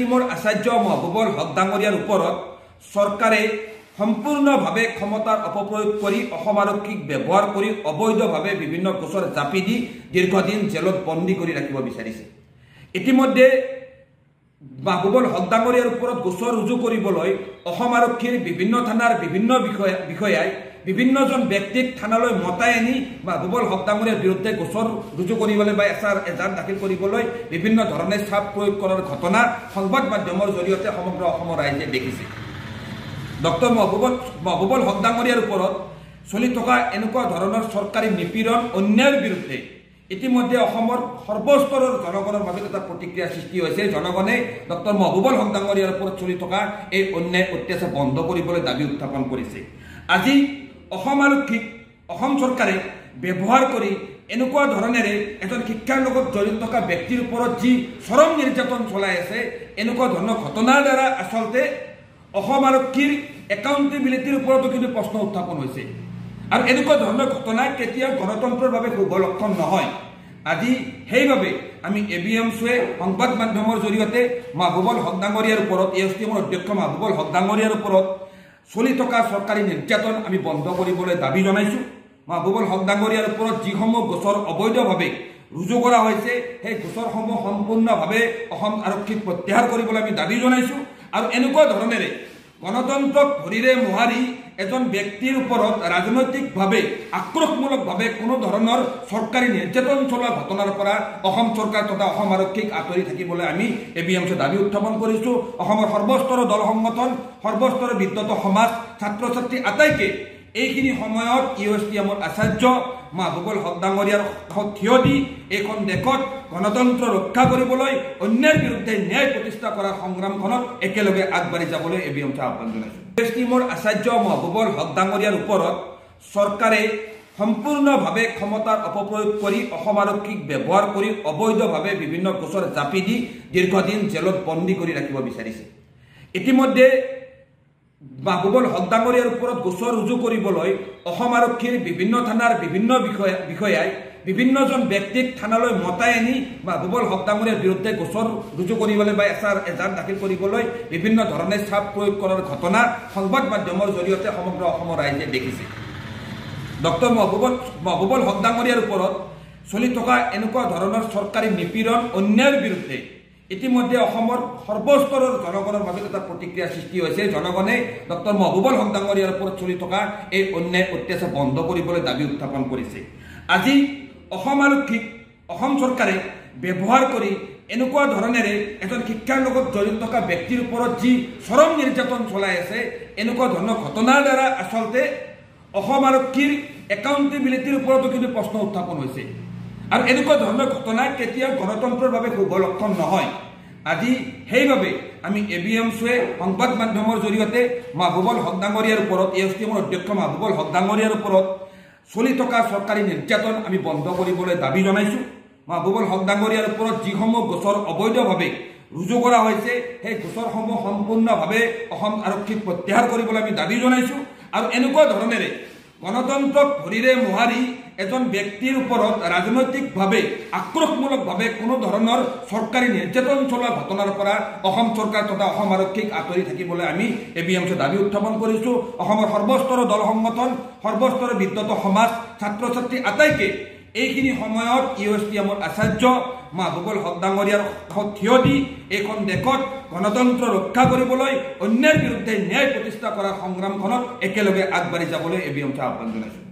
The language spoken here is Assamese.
টিমৰ আচাৰ্য মহবুবুল হক ডাঙৰীয়াৰ ওপৰত চৰকাৰে সম্পূৰ্ণভাৱে ক্ষমতাৰ অপপ্ৰয়োগ কৰি অসম আৰক্ষীক ব্যৱহাৰ কৰি অবৈধভাৱে বিভিন্ন গোচৰ জাপি দি দীৰ্ঘদিন জেলত বন্দী কৰি ৰাখিব বিচাৰিছে। ইতিমধ্যে মহবুবুল হক ডাঙৰীয়াৰ ওপৰত গোচৰ ৰুজু কৰিবলৈ অসম আৰক্ষীৰ বিভিন্ন থানাৰ বিভিন্ন বিষয়াই বিভিন্নজন ব্যক্তিক থানালৈ মতাই আনি মহবুবুল হক ডাঙৰীয়াৰ বিৰুদ্ধে গোচৰ ৰুজু কৰিবলৈ বা এজাহাৰ দাখিল কৰিবলৈ বিভিন্ন ধৰণে চাপ প্ৰয়োগ কৰাৰ ঘটনা সংবাদ মাধ্যমৰ জৰিয়তে সমগ্ৰ অসমৰ ৰাইজে দেখিছে। ডক্টৰ মহবুবুল হক ডাঙৰীয়াৰ ওপৰত চলি থকা এনেকুৱা ধৰণৰ চৰকাৰী নিপীড়ন অন্যায়ৰ বিৰুদ্ধে ইতিমধ্যে অসমৰ সৰ্বস্তৰৰ জনগণৰ মাজত এটা প্ৰতিক্ৰিয়া সৃষ্টি হৈছে। জনগণে ডক্টৰ মহবুবুল হক ডাঙৰীয়াৰ ওপৰত চলি থকা এই অন্যায় অত্যাচাৰ বন্ধ কৰিবলৈ দাবী উত্থাপন কৰিছে। আজি অসম আৰক্ষীক অসম চৰকাৰে ব্যৱহাৰ কৰি এনেকুৱা ধৰণেৰে এজন শিক্ষাৰ লগত জড়িত থকা ব্যক্তিৰ ওপৰত যি চৰম নিৰ্যাতন চলাই আছে, এনেকুৱা ধৰণৰ ঘটনাৰ দ্বাৰা আচলতে অসম আৰক্ষীৰ একাউণ্টেবিলিটিৰ ওপৰতো কিন্তু প্ৰশ্ন উত্থাপন হৈছে। আৰু এনেকুৱা ধৰণৰ ঘটনা কেতিয়াও গণতন্ত্ৰৰ বাবে শুভ লক্ষণ নহয়। আজি সেইবাবে আমি ABMCয়ে সংবাদ মাধ্যমৰ জৰিয়তে মহবুবুল হক ডাঙৰীয়াৰ ওপৰত ASTMৰ অধ্যক্ষ মহবুবুল হক ডাঙৰীয়াৰ ওপৰত চলি থকা চৰকাৰী নিৰ্যাতন আমি বন্ধ কৰিবলৈ দাবী জনাইছোঁ। মহবুবুল হক ডাঙৰীয়াৰ ওপৰত যিসমূহ গোচৰ অবৈধভাৱে ৰুজু কৰা হৈছে সেই গোচৰসমূহ সম্পূৰ্ণভাৱে অসম আৰক্ষীক প্ৰত্যাহাৰ কৰিবলৈ আমি দাবী জনাইছোঁ। আৰু এনেকুৱা ধৰণেৰে গণতন্ত্ৰক ভৰিৰে মোহাৰি এজন ব্যক্তিৰ ওপৰত ৰাজনৈতিকভাৱে আক্ৰোশমূলকভাৱে কোনো ধৰণৰ চৰকাৰী নিৰ্যাতন চলোৱা ঘটনাৰ পৰা অসম চৰকাৰ তথা অসম আৰক্ষীক আঁতৰি থাকিবলৈ আমি ABMCয়ে দাবী উত্থাপন কৰিছোঁ। অসমৰ সৰ্বস্তৰৰ দল সংগঠন, সৰ্বস্তৰৰ বিদ্যত সমাজ, ছাত্ৰ ছাত্ৰী আটাইকে এইখিনি সময়ত ASTMৰ আচাৰ্য মহবুবুল হক ডাঙৰীয়াৰ কাষত থিয় দি এইখন দেশত গণতন্ত্ৰ ৰক্ষা কৰিবলৈ অন্যায়ৰ বিৰুদ্ধে ন্যায় প্ৰতিষ্ঠা কৰাৰ সংগ্ৰামখনত একেলগে আগবাঢ়ি যাবলৈ ABMCয়ে আহ্বান জনাইছে। ASTMৰ আচাৰ্য মহবুবুল হক ডাঙৰীয়াৰ ওপৰত চৰকাৰে সম্পূৰ্ণভাৱে ক্ষমতাৰ অপপ্ৰয়োগ কৰি অসম আৰক্ষীক ব্যৱহাৰ কৰি অবৈধভাৱে বিভিন্ন গোচৰ জাপি দি দীৰ্ঘদিন জেলত বন্দী কৰি ৰাখিব বিচাৰিছে। ইতিমধ্যে মহবুবুল হক ডাঙৰীয়াৰ ওপৰত গোচৰ ৰুজু কৰিবলৈ অসম আৰক্ষীৰ বিভিন্ন থানাৰ বিভিন্ন বিষয়াই বিভিন্নজন ব্যক্তিক থানালৈ মতাই আনি মহবুবুল হক ডাঙৰীয়াৰ বিৰুদ্ধে গোচৰ ৰুজু কৰিবলৈ বা এজাহাৰ দাখিল কৰিবলৈ বিভিন্ন ধৰণে চাপ প্ৰয়োগ কৰাৰ ঘটনা সংবাদ মাধ্যমৰ জৰিয়তে সমগ্ৰ অসমৰ ৰাইজে দেখিছে। ডক্টৰ মহবুবুল হক ডাঙৰীয়াৰ ওপৰত চলি থকা এনেকুৱা ধৰণৰ চৰকাৰী নিপীড়ন অন্যায়ৰ বিৰুদ্ধে ইতিমধ্যে অসমৰ সৰ্বস্তৰৰ জনগণৰ মাজত এটা প্ৰতিক্ৰিয়া সৃষ্টি হৈছে। জনগণে ডক্টৰ মহবুবুল হক ডাঙৰীয়াৰ ওপৰত চলি থকা এই অন্যায় অত্যাচাৰ বন্ধ কৰিবলৈ দাবী উত্থাপন কৰিছে। আজি অসম আৰক্ষীক অসম চৰকাৰে ব্যৱহাৰ কৰি এনেকুৱা ধৰণেৰে এজন শিক্ষাৰ লগত জড়িত থকা ব্যক্তিৰ ওপৰত যি চৰম নিৰ্যাতন চলাই আছে, এনেকুৱা ধৰণৰ ঘটনাৰ দ্বাৰা আচলতে অসম আৰক্ষীৰ একাউণ্টেবিলিটিৰ ওপৰতো কিন্তু প্ৰশ্ন উত্থাপন হৈছে। আৰু এনেকুৱা ধৰণৰ ঘটনা কেতিয়াও গণতন্ত্ৰৰ বাবে শুভ লক্ষণ নহয়। আজি সেইবাবে আমি ABMCয়ে সংবাদ মাধ্যমৰ জৰিয়তে মহবুবুল হক ডাঙৰীয়াৰ ওপৰত ASTMৰ অধ্যক্ষ মহবুবুল হক ডাঙৰীয়াৰ ওপৰত চলি থকা চৰকাৰী নিৰ্যাতন আমি বন্ধ কৰিবলৈ দাবী জনাইছোঁ। মহবুবুল হক ডাঙৰীয়াৰ ওপৰত যিসমূহ গোচৰ অবৈধভাৱে ৰুজু কৰা হৈছে সেই গোচৰসমূহ সম্পূৰ্ণভাৱে অসম আৰক্ষীক প্ৰত্যাহাৰ কৰিবলৈ আমি দাবী জনাইছোঁ। আৰু এনেকুৱা ধৰণেৰে গণতন্ত্ৰক ভৰিৰে মোহাৰি এজন ব্যক্তিৰ ওপৰত ৰাজনৈতিকভাৱে আক্ৰোশমূলকভাৱে কোনো ধৰণৰ চৰকাৰী নিৰ্যাতন চলোৱা ঘটনাৰ পৰা অসম চৰকাৰ তথা অসম আৰক্ষীক আঁতৰি থাকিবলৈ আমি ABMCয়ে দাবী উত্থাপন কৰিছোঁ। অসমৰ সৰ্বস্তৰৰ দল সংগঠন, সৰ্বস্তৰৰ বিদ্যত সমাজ, ছাত্ৰ ছাত্ৰী আটাইকে এইখিনি সময়ত ASTMৰ আচাৰ্য মহবুবুল হক ডাঙৰীয়াৰ কাষত থিয় দি এইখন দেশত গণতন্ত্ৰ ৰক্ষা কৰিবলৈ অন্যায়ৰ বিৰুদ্ধে ন্যায় প্ৰতিষ্ঠা কৰাৰ সংগ্ৰামখনত একেলগে আগবাঢ়ি যাবলৈ ABMCয়ে আহ্বান জনাইছে।